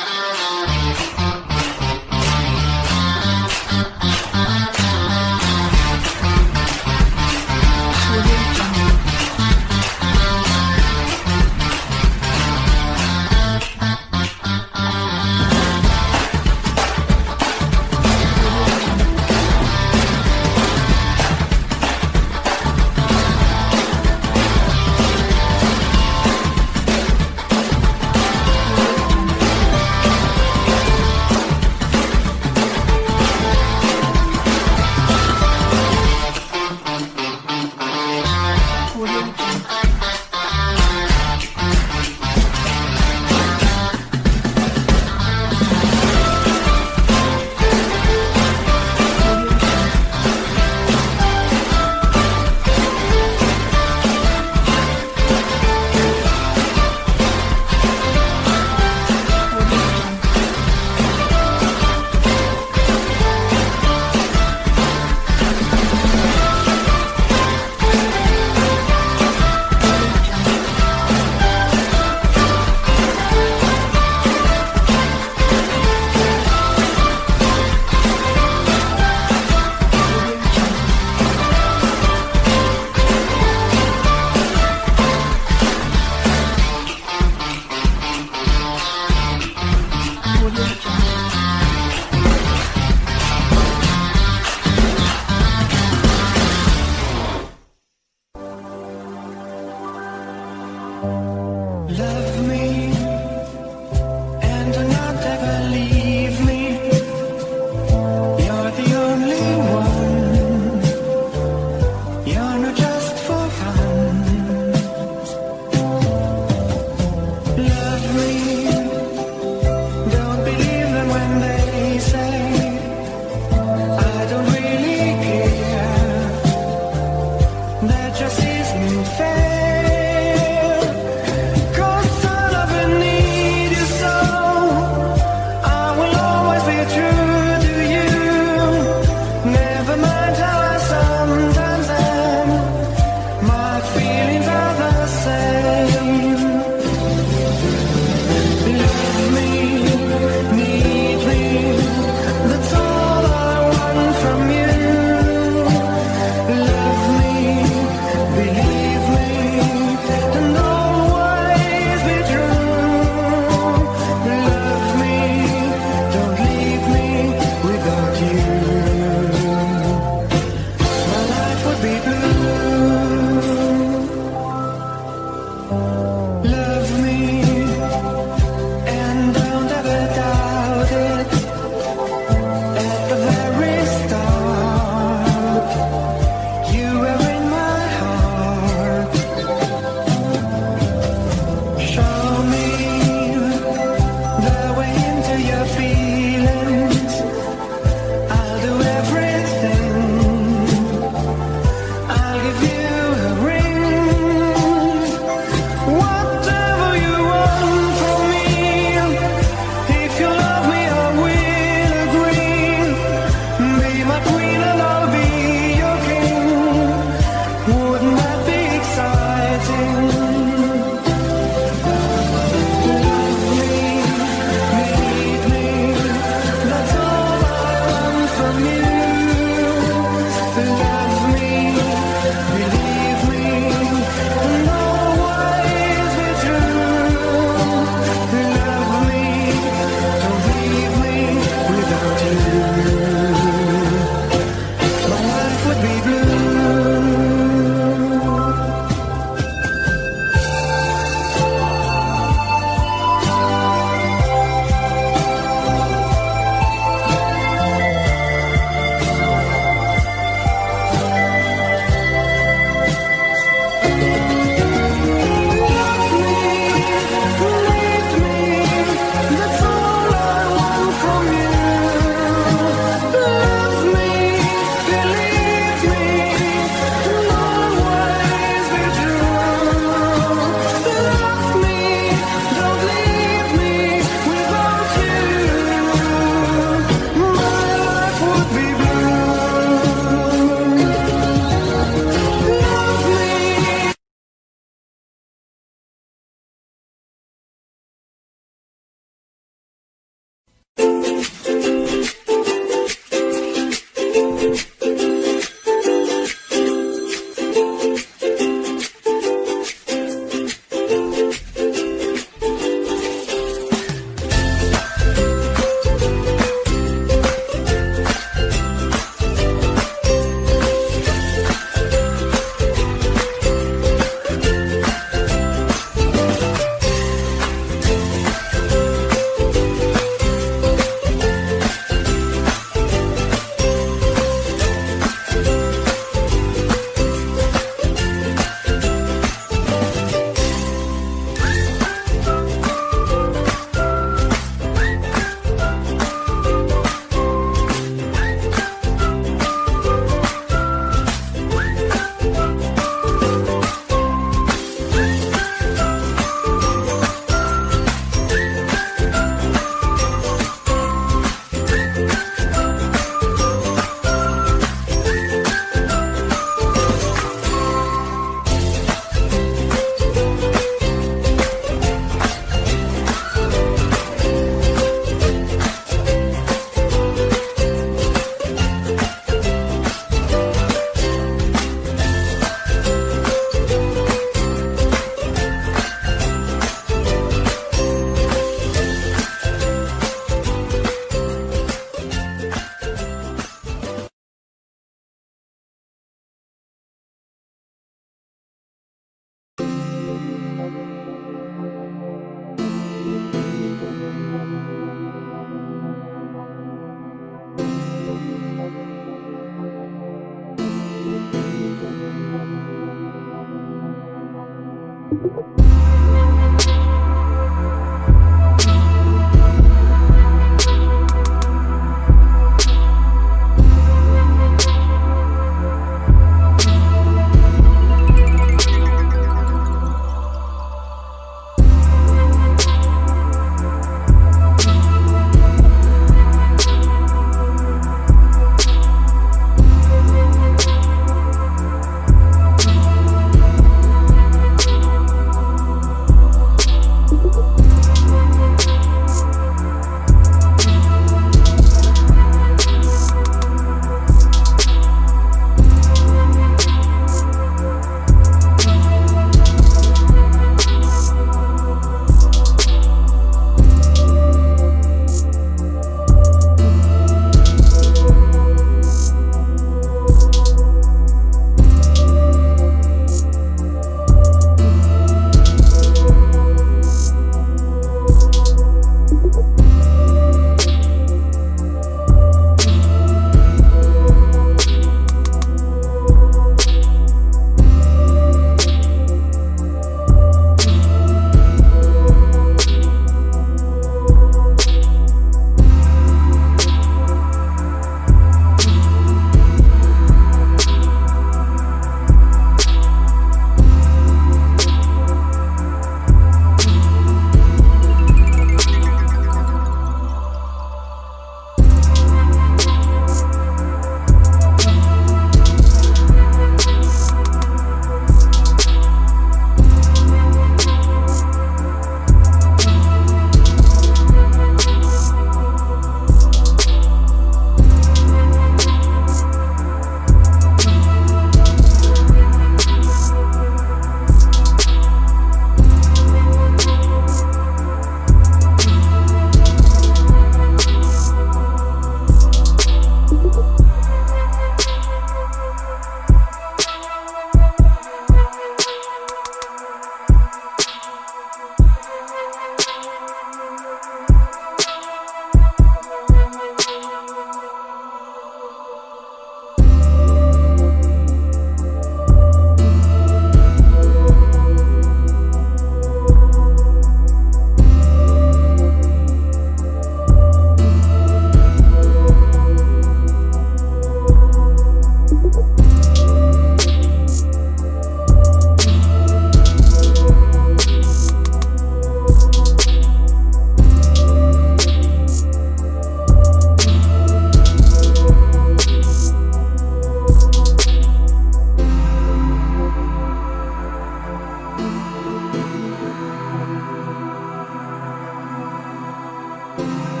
风。